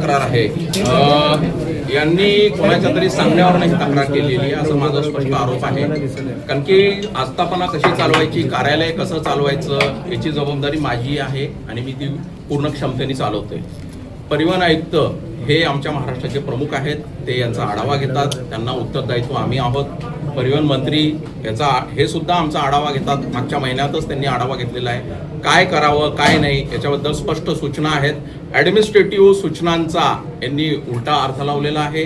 तक्रार आहे यांनी कोणाच्या तरी सांगण्यावर ही तक्रार केलेली आहे असं माझा स्पष्ट आरोप आहे. कारण की आस्थापना कशी चालवायची, कार्यालय कसं चालवायचं याची जबाबदारी माझी आहे आणि मी ती पूर्ण क्षमतेने चालवतोय. परिवहन आयुक्त हे आमच्या महाराष्ट्राचे प्रमुख आहेत, ते यांचा आढावा घेतात, त्यांना उत्तरदायित्व आम्ही आहोत. परिवहन मंत्री याचा हे सुद्धा आमचा आढावा घेतात. मागच्या महिन्यातच त्यांनी आढावा घेतलेला आहे. काय करावं काय नाही याच्याबद्दल स्पष्ट सूचना आहेत. ॲडमिनिस्ट्रेटिव्ह सूचनांचा यांनी उलटा अर्थ लावलेला आहे.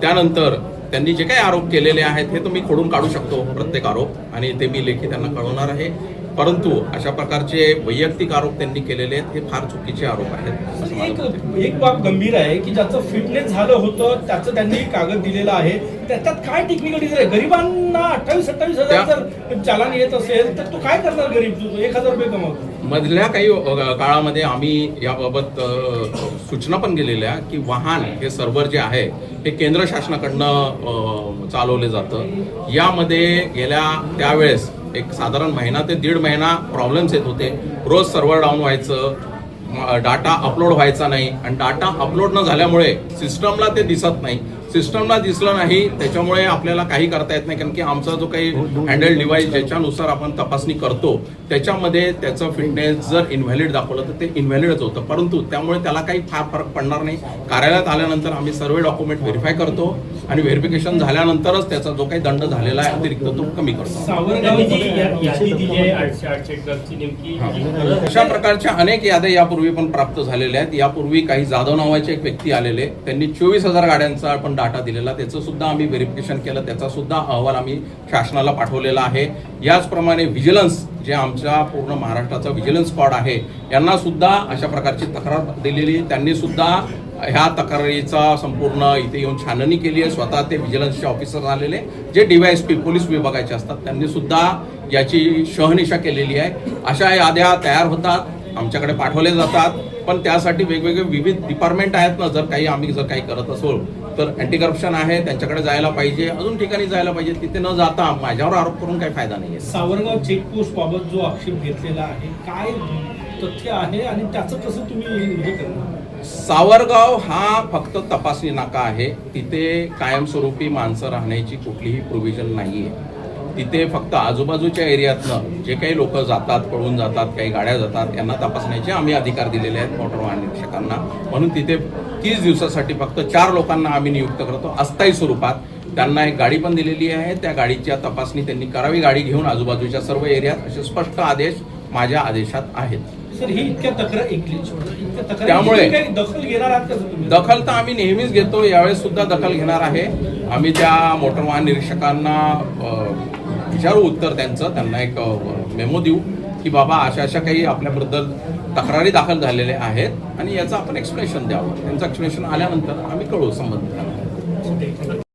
त्यानंतर त्यांनी जे काही आरोप केलेले आहेत हे तर मी खोडून काढू शकतो प्रत्येक आरोप, आणि ते मी लेखी त्यांना कळवणार आहे. परंतु अशा प्रकारचे वैयक्तिक आरोप त्यांनी केलेले आहेत हे फार चुकीचे आरोप आहेत. एक बाब गंभीर आहे की ज्याचं फिटनेस झालं होतं त्याचं त्यांनी कागद दिलेला आहे, त्याच्यात काय टेक्निकल आहे? गरिबांना 28-27 हजार जर चालान येत असेल तर तो काय करणार गरीब? 1,000 रुपये कमावतो. मधल्या काही काळामध्ये आम्ही याबाबत सूचना पण गेलेल्या की वाहन हे सर्व्हर जे आहे हे केंद्र शासनाकडनं चालवले जातं. यामध्ये गेल्या त्यावेळेस एक साधारण महिना ते 1.5 महिना प्रॉब्लेम्स येत होते. रोज सर्व्हर डाऊन व्हायचं, डाटा अपलोड व्हायचा नाही, आणि डाटा अपलोड न झाल्यामुळे सिस्टमला ते दिसत नाही. सिस्टमला दिसलं नाही त्याच्यामुळे आपल्याला काही करता येत नाही, कारण की आमचा जो काही हँडल डिव्हाइस ज्याच्यानुसार आपण तपासणी करतो त्याच्यामध्ये त्याचं फिटनेस जर इनव्हॅलिड दाखवलं तर ते इनव्हॅलिडच होतं. परंतु त्यामुळे त्याला काही फार फरक पडणार नाही. कार्यालयात आल्यानंतर आम्ही सर्व डॉक्युमेंट व्हेरीफाय करतो आणि व्हेरिफिकेशन झाल्यानंतरच त्याचा जो काही दंड झालेला आहे अतिरिक्त तो कमी करतो. अशा प्रकारच्या अनेक याद्या यापूर्वी पण प्राप्त झालेल्या आहेत. यापूर्वी काही जाधव नावाचे एक व्यक्ती आलेले, त्यांनी 24,000 गाड्यांचा पण डाटा दिलेला, त्याचं सुद्धा आम्ही व्हेरिफिकेशन केलं, त्याचा सुद्धा अहवाल आम्ही शासनाला पाठवलेला आहे. याचप्रमाणे व्हिजिलन्स जे आमच्या पूर्ण महाराष्ट्राचा व्हिजिलन्स स्क्वॉड आहे यांना सुद्धा अशा प्रकारची तक्रार दिलेली, त्यांनी सुद्धा ह्या तक्रारीचा संपूर्ण इथे येऊन छाननी केली आहे. स्वतः ते व्हिजिलन्सचे ऑफिसर आलेले जे DYSP पोलीस विभागाचे असतात त्यांनी सुद्धा याची शहानिशा केलेली आहे. अशा याद्या तयार होतात, आमच्याकडे पाठवले जातात, पण त्यासाठी वेगवेगळे विविध डिपार्टमेंट आहेत ना. आम्ही जर काही करत असो तर अँटी करप्शन आहे, त्यांच्याकडे जायला पाहिजे, अजून ठिकाणी जायला पाहिजे. तिथे न जाता माझ्यावर आरोप करून काही फायदा नाही आहे. सावरगाव चेकपोस्ट बाबत जो आक्षेप घेतलेला आहे, काय तथ्य आहे आणि त्याचं कसं तुम्ही हे करणार? सावरगाव हा फक्त तपासणी नाका आहे. तिथे कायमस्वरूपी माणसं राहण्याची कुठलीही प्रोव्हिजन नाही आहे. तिथे फक्त आजूबाजूच्या एरियातनं जे काही लोक जातात, पळून जातात, काही गाड्या जातात, यांना तपासण्याचे आम्ही अधिकार दिलेले आहेत मोटर वाहन निरीक्षकांना. म्हणून तिथे 30 दिवसासाठी फक्त 4 लोकांना आम्ही नियुक्त करतो अस्थायी स्वरूपात. त्यांना एक गाडी पण दिलेली आहे, त्या गाडीच्या तपासणी त्यांनी करावी गाडी घेऊन आजूबाजूच्या सर्व एरियात, असे स्पष्ट आदेश माझ्या आदेशात आहेत. सर, ही इतक्या तक्रार त्यामुळे दखल घेणार आहात का तुम्ही? दखल तर आम्ही नेहमीच घेतो, यावेळेस सुद्धा दखल घेणार आहे. आम्ही त्या मोटर वाहन निरीक्षकांना विचारू उत्तर त्यांचं, त्यांना एक मेमो देऊ की बाबा अशा काही आपल्याबद्दल तक्रारी दाखल झालेल्या आहेत आणि याचं आपण एक्सप्लेनेशन द्यावं. त्यांचं एक्सप्लेनेशन आल्यानंतर आम्ही कळवू संबंधित.